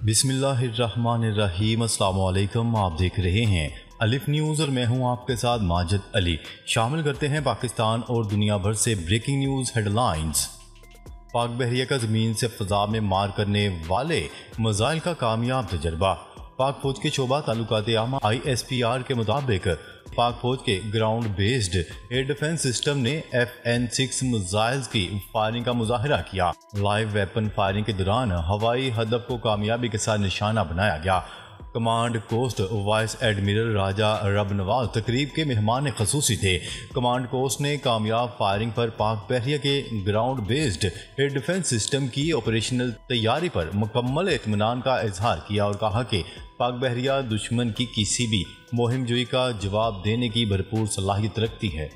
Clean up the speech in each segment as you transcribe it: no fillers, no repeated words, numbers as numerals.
बिस्मिल्लाहिर्रहमानिर्रहीम। अस्सलाम वालेकुम। आप देख रहे हैं अलिफ न्यूज़ और मैं हूं आपके साथ माजिद अली। शामिल करते हैं पाकिस्तान और दुनिया भर से ब्रेकिंग न्यूज़ हेडलाइंस। पाक बहरिया का ज़मीन से फ़ज़ा में मार करने वाले मिसाइल का कामयाब तजर्बा। पाक फौज के शोबा ताल्लुकात आमा ISPR के मुताबिक पाक फौज के ground based air defence system ने FN-6 मिसाइल्स की फायरिंग का मुजाहिरा किया। लाइव वेपन फायरिंग के दौरान हवाई हदफ को कामयाबी के साथ निशाना बनाया गया। कमांड कोस्ट वाइस एडमिरल राजा रब नवाज तकरीब के मेहमान खसूसी थे। कमांड कोस्ट ने कामयाब फायरिंग पर पाक बहरिया के ground based air defence system की ऑपरेशनल तैयारी पर मुकम्मल इत्मीनान का इजहार किया और कहा कि पाक बहरिया दुश्मन की किसी भी मुहिम जोई का जवाब देने की भरपूर सलाहियत रखती है।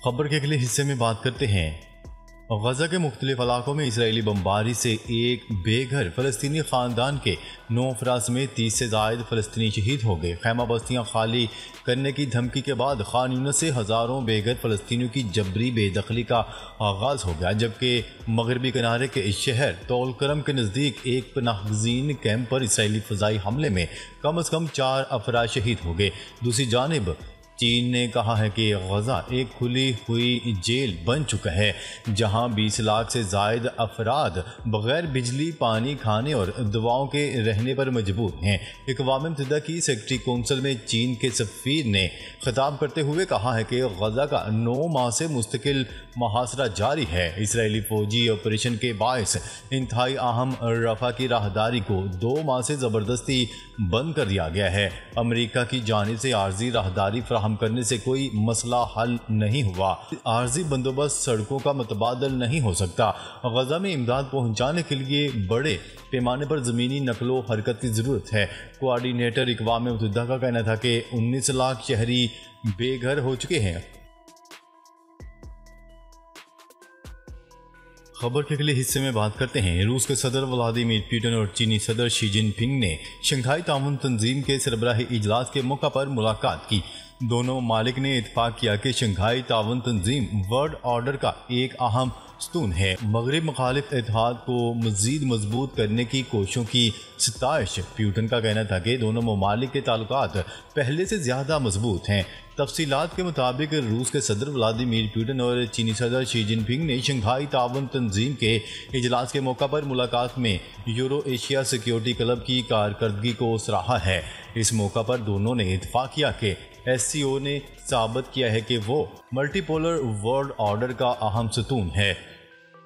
खबर के अगले हिस्से में बात करते हैं। गजा के मुख्तलिफ इलाकों में इसराइली बमबारी से एक बेघर फ़लस्तीनी ख़ानदान के 9 अफराद समेत 30 से ज़ायद फ़लस्तीनी शहीद हो गए। खैमा बस्तियाँ खाली करने की धमकी के बाद खान यूनिस से हज़ारों बेघर फ़लस्तीनियों की जबरी बेदखली का आगाज़ हो गया, जबकि मगरबी किनारे के इस शहर तौल करम के नज़दीक एक पनाहगज़ीन कैंप पर इसराइली फ़ज़ाई हमले में कम से कम 4 अफराद शहीद हो गए। दूसरी जानिब चीन ने कहा है कि गजा एक खुली हुई जेल बन चुका है, जहां 20 लाख से ज़ायद अफराद बगैर बिजली, पानी, खाने और दवाओं के रहने पर मजबूर हैं। अक़वाम मुत्तहिदा की सेक्रेटरी कौंसिल में चीन के सफ़ीर ने खिताब करते हुए कहा है कि गजा का 9 माह से मुस्तकिल मुहासरा जारी है। इसराइली फ़ौजी ऑपरेशन के बायस इंतहाई अहम रफ़ा की राहदारी को 2 माह से ज़बरदस्ती बंद कर दिया गया है। अमरीका की जानिब से आर्जी राहदारी फराहम करने से कोई मसला हल नहीं हुआ। आर्जी बंदोबस्त सड़कों का मुतबादल नहीं हो सकता। गजा में इमदाद पहुंचाने के लिए बड़े पैमाने पर ज़मीनी नकलो हरकत की ज़रूरत है। कोऑर्डिनेटर अक़वाम मुत्तहिदा का कहना था कि 19 लाख शहरी बेघर हो चुके हैं। खबर के अगले हिस्से में बात करते हैं। रूस के सदर व्लादिमीर पुतिन और चीनी सदर शी जिनपिंग ने शंघाई ताउन तंजीम के सरबराही इजलास के मौका पर मुलाकात की। दोनों ममालिक ने इत्तेफाक किया कि शंघाई ताउन तंजीम वर्ल्ड ऑर्डर का एक अहम स्तून है। मगरिब मुखालिफ इत्तेहाद को मजीद मजबूत करने की कोशिशों की सिताइश। पुतिन का कहना था कि दोनों ममालिक के ताल्लुकात पहले से ज़्यादा मजबूत हैं। तफसीलात के मुताबिक रूस के सदर व्लादिमीर पुतिन और चीनी सदर शी जिनपिंग ने शंघाई ताउन तंजीम के इजलास के मौका पर मुलाकात में यूरो एशिया सिक्योरिटी क्लब की कारकर्दगी को सराहा है। इस मौका पर दोनों ने इत्तेफाक किया कि SCO ने साबित किया है कि वो मल्टीपोलर वर्ल्ड ऑर्डर का अहम सतून है।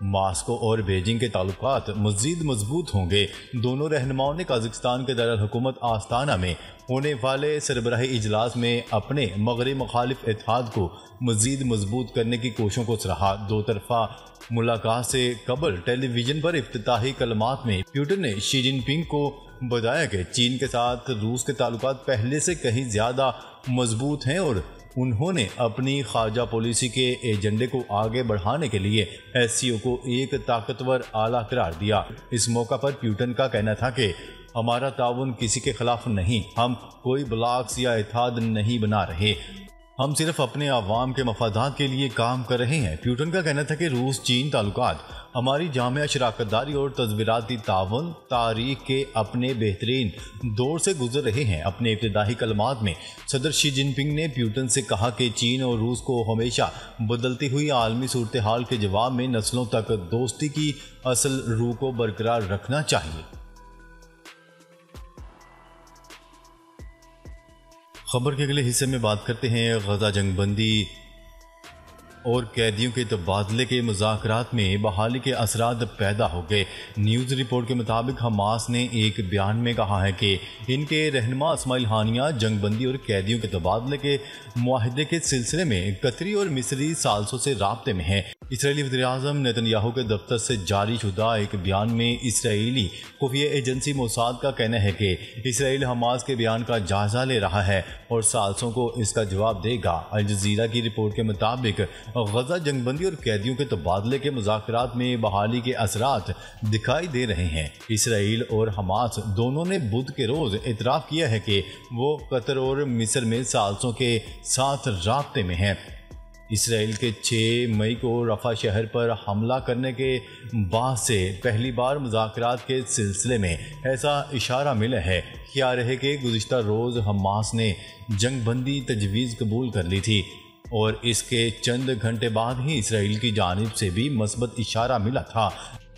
मास्को और बीजिंग के ताल्लुकात मज़ीद मजबूत होंगे। दोनों रहनुमाओं ने कजाकिस्तान के दारुल हुकूमत आस्ताना में होने वाले सरबराही इजलास में अपने मगरिब मुखालिफ इत्तेहाद को मज़ीद मजबूत करने की कोशिशों को सराहा। 2 तरफ़ा मुलाकात से कबल टेलीविज़न पर इफ्तिताही कलमात में पुतिन ने शी जिनपिंग को बताया कि चीन के साथ रूस के ताल्लुकात पहले से कहीं ज़्यादा मजबूत हैं और उन्होंने अपनी खारजा पॉलिसी के एजेंडे को आगे बढ़ाने के लिए SCO को एक ताकतवर आला करार दिया। इस मौका पर पुतिन का कहना था कि हमारा ताउन किसी के खिलाफ नहीं, हम कोई ब्लॉक्स या इत्तेहाद नहीं बना रहे, हम सिर्फ अपने अवाम के मफादात के लिए काम कर रहे हैं। पुतिन का कहना था कि रूस चीन ताल्लुकात हमारी जामिया शराकतदारी और तज़वीराती ताउन तारीख के अपने बेहतरीन दौर से गुजर रहे हैं। अपने इब्तिदाई कलमात में सदर शी जिनपिंग ने पुतिन से कहा कि चीन और रूस को हमेशा बदलती हुई आलमी सूरत हाल के जवाब में नस्लों तक दोस्ती की असल रूह को बरकरार रखना चाहिए। खबर के अगले हिस्से में बात करते हैं। गजा जंगबंदी और कैदियों के तबादले के मुज़ाकरात में बहाली के असरात पैदा हो गए। न्यूज़ रिपोर्ट के मुताबिक हमास ने एक बयान में कहा है कि इनके रहनुमा इस्माइल हानिया जंगबंदी और कैदियों के तबादले के मुआहदे के सिलसिले में कतरी और मिस्री सालसों से राब्ते में हैं। इसराइली वज़ीर-ए-आज़म नेतन्याहू के दफ्तर से जारी शुदा एक बयान में इसराइली खुफिया एजेंसी मोसाद का कहना है कि इसराइल हमास के बयान का जायजा ले रहा है और सालसों को इसका जवाब देगा। अल जज़ीरा की रिपोर्ट के मुताबिक गजा जंगबंदी और कैदियों के तबादले के मुज़ाकरात में बहाली के असरात दिखाई दे रहे हैं। इसराइल और हमास दोनों ने बुध के रोज़ इतराफ़ किया है कि वो कतर और मिस्र में सालसों के साथ राब्ते में हैं। इसराइल के 6 मई को रफा शहर पर हमला करने के बाद से पहली बार मुज़ाकरात के सिलसिले में ऐसा इशारा मिला है। ख्याल रहे कि गुज़िश्ता रोज़ हमास ने जंगबंदी तजवीज़ कबूल कर ली थी और इसके चंद घंटे बाद ही इसराइल की जानिब से भी मस्बत इशारा मिला था।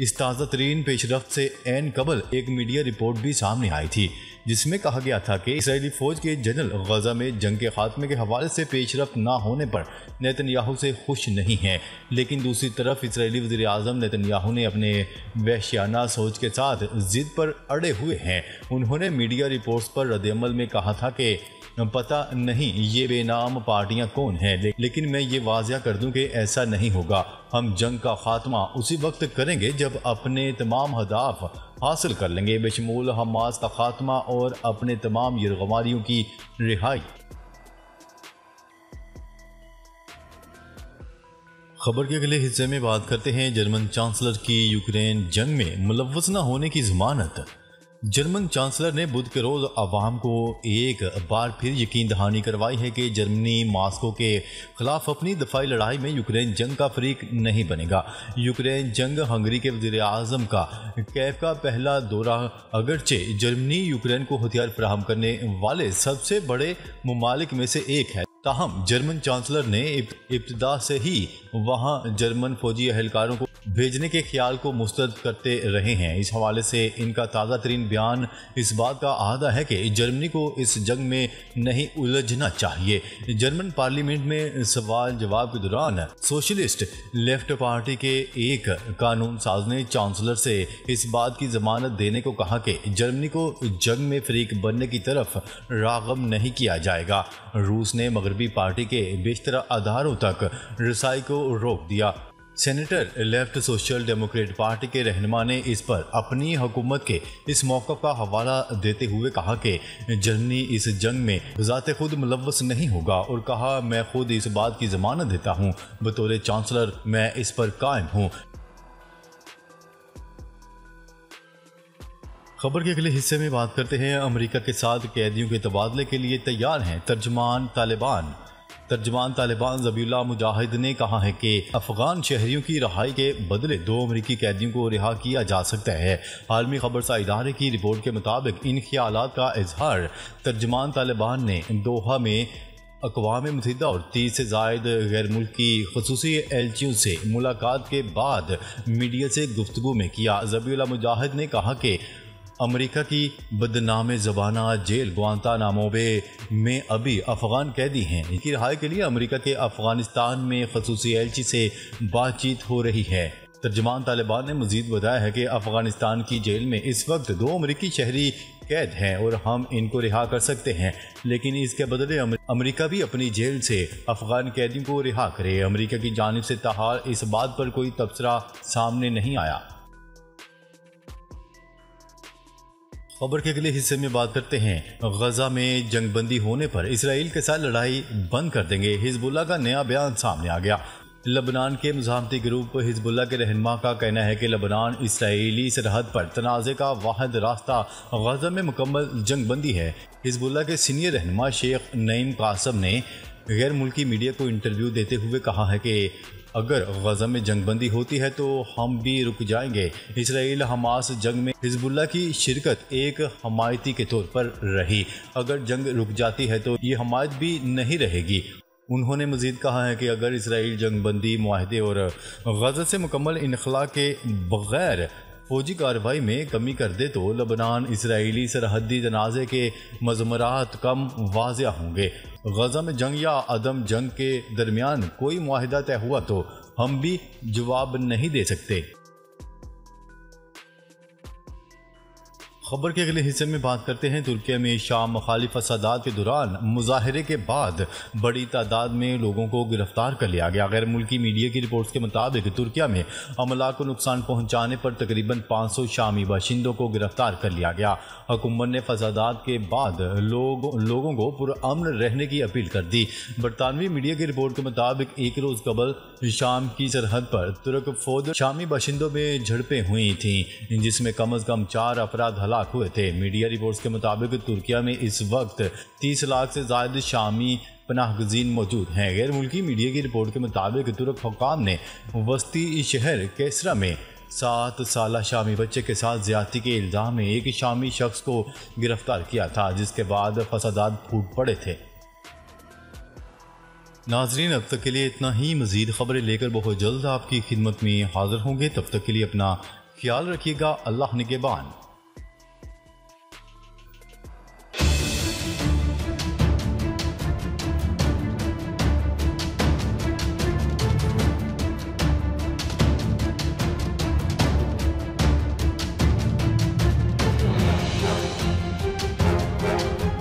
इस ताज़ा तरीन पेशरफ्त से ऐन कबल एक मीडिया रिपोर्ट भी सामने आई थी जिसमें कहा गया था कि इसराइली फ़ौज के जनरल गजा में जंग के खात्मे के हवाले से पेशरफ्त ना होने पर नेतन्याहू से खुश नहीं है, लेकिन दूसरी तरफ इसराइली वज़ीर आज़म नेतन्याहू ने अपने वहशियाना सोच के साथ ज़िद पर अड़े हुए हैं। उन्होंने मीडिया रिपोर्ट्स पर रद्द-ए-अमल में कहा था कि पता नहीं ये बेनाम पार्टियां कौन हैं, लेकिन मैं ये वाज़िया कर दूं कि ऐसा नहीं होगा। हम जंग का खात्मा उसी वक्त करेंगे जब अपने तमाम हदाफ हासिल कर लेंगे, बेशमूल हमास का खात्मा और अपने तमाम यरगमारियों की रिहाई। खबर के अगले हिस्से में बात करते हैं जर्मन चांसलर की यूक्रेन जंग में मुलव्वस न होने की ज़मानत। जर्मन चांसलर ने बुध के रोज़ अवाम को एक बार फिर यकीन दहानी करवाई है कि जर्मनी मास्को के खिलाफ अपनी दफाई लड़ाई में यूक्रेन जंग का फरीक नहीं बनेगा। यूक्रेन जंग हंगरी के वज़ीर आज़म का कैफ का पहला दौरा, अगरचे जर्मनी यूक्रेन को हथियार फराहम करने वाले सबसे बड़े ममालिक में से एक है, ताहम जर्मन चांसलर ने इब्तिदा से ही वहां जर्मन फौजी एहलकारों को भेजने के ख्याल को मुस्तरद करते रहे हैं। इस हवाले से इनका ताज़ा तरीन बयान इस बात का अहाता है कि जर्मनी को इस जंग में नहीं उलझना चाहिए। जर्मन पार्लियामेंट में सवाल जवाब के दौरान सोशलिस्ट लेफ्ट पार्टी के एक कानून साज ने चांसलर से इस बात की जमानत देने को कहा कि जर्मनी को जंग में फरीक बनने की तरफ राग़ब नहीं किया जाएगा। रूस ने मगरबी पार्टी के बेशतर आधारों तक रसाई को रोक दिया। Senator left social Democrat party के रहनुमा ने इस पर अपनी हुकूमत के इस मौक़िफ़ का हवाला देते हुए कहा कि जर्मनी इस जंग में ज़ाते खुद मुलव्वस नहीं होगा और कहा, मैं खुद इस बात की ज़मानत देता हूँ, बतौर चांसलर मैं इस पर कायम हूँ। खबर के अगले हिस्से में बात करते हैं अमेरिका के साथ कैदियों के तबादले के लिए तैयार हैं तर्जमान तालिबान ज़बीहुल्लाह मुजाहिद ने कहा है कि अफगान शहरियों की रहाई के बदले 2 अमरीकी कैदियों को रिहा किया जा सकता है। आलमी खबरसार इदारे की रिपोर्ट के मुताबिक इन ख्यालात का इजहार तर्जमान तालिबान ने दोहा में अक़वाम मुत्तहिदा और 30 से ज़ायद गैर मुल्की ख़ुसूसी एजेंसियों से मुलाकात के बाद मीडिया से गुफ्तगू में किया। ज़बीहुल्लाह मुजाहिद ने कहा कि अमेरिका की बदनाम ज़बाना जेल गुआंतानामो बे में अभी अफ़गान कैदी हैं। इनकी रिहाई के लिए अमेरिका के अफ़गानिस्तान में ख़ुसूसी एजेंसी से बातचीत हो रही है। तर्जमान तालिबान ने मज़ीद बताया है कि अफ़गानिस्तान की जेल में इस वक्त 2 अमेरिकी शहरी कैद हैं और हम इनको रिहा कर सकते हैं, लेकिन इसके बदले अमेरिका भी अपनी जेल से अफ़गान कैदियों को रिहा करे। अमेरिका की जानिब से ताहाल इस बात पर कोई तबसरा सामने नहीं आया। खबर के अगले हिस्से में बात करते हैं गजा में जंगबंदी होने पर इसराइल के साथ लड़ाई बंद कर देंगे। हिजबुल्लाह का नया बयान सामने आ गया। लबनान के मुज़ाहमती ग्रुप हिजबुल्लाह के रहनुमा का कहना है कि लबनान इसराइली सरहद पर तनाज़े का वाहिद रास्ता गजा में मुकम्मल जंगबंदी है। हिजबुल्लाह के सीनियर रहनुमा शेख नईम कासम ने गैर मुल्की मीडिया को इंटरव्यू देते हुए कहा है कि अगर गजा में जंगबंदी होती है तो हम भी रुक जाएंगे। इसराइल हमास जंग में हिजबुल्लाह की शिरकत एक हमायती के तौर पर रही, अगर जंग रुक जाती है तो ये हमायत भी नहीं रहेगी। उन्होंने मज़ीद कहा है कि अगर इसराइल जंगबंदी मुआहदे और गजा से मुकम्मल इनखला के बग़ैर फौजी कार्रवाई में कमी कर दे तो लबनान इसराइली सरहदी तनाज़े के मज़मरात कम वाज़िया होंगे। गजा में जंग या अदम जंग के दरमियान कोई मुआहिदा तय हुआ तो हम भी जवाब नहीं दे सकते। खबर के अगले हिस्से में बात करते हैं तुर्किया में शाम मुखालिफ फसादात के दौरान मुजाहरे के बाद बड़ी तादाद में लोगों को गिरफ्तार कर लिया गया। गैर मुल्की मीडिया की रिपोर्ट्स के मुताबिक तुर्किया में अमला को नुकसान पहुंचाने पर तकरीबन 500 शामी बाशिंदों को गिरफ्तार कर लिया गया। हुकूमत ने फसादात के बाद लोगों को पुरअमन रहने की अपील कर दी। बरतानवी मीडिया की रिपोर्ट के मुताबिक एक रोज़ कबल शाम की सरहद पर तुर्क फौज शामी बाशिंदों में झड़पें हुई थीं, जिसमें कम अज़ कम 4 अफराद हुए थे। मीडिया रिपोर्ट्स के मुताबिक तुर्किया में इस वक्त 30 लाख से ज़ायद शामी पनाह गज़ीन मौजूद हैं। गैर मुल्की मीडिया की रिपोर्ट के मुताबिक तुर्क हुक्काम ने वस्ती शहर कैसरा में 7 साला शामी बच्चे के साथ ज्यादती के इल्ज़ाम में एक शामी शख्स को गिरफ्तार किया था, जिसके बाद फसादात फूट पड़े थे। नाजरीन, अब तक के लिए इतना ही। मज़ीद खबरें लेकर बहुत जल्द आपकी खिदमत में हाजिर होंगे। तब तक के लिए अपना ख्याल रखिएगा। अल्लाह निगहबान।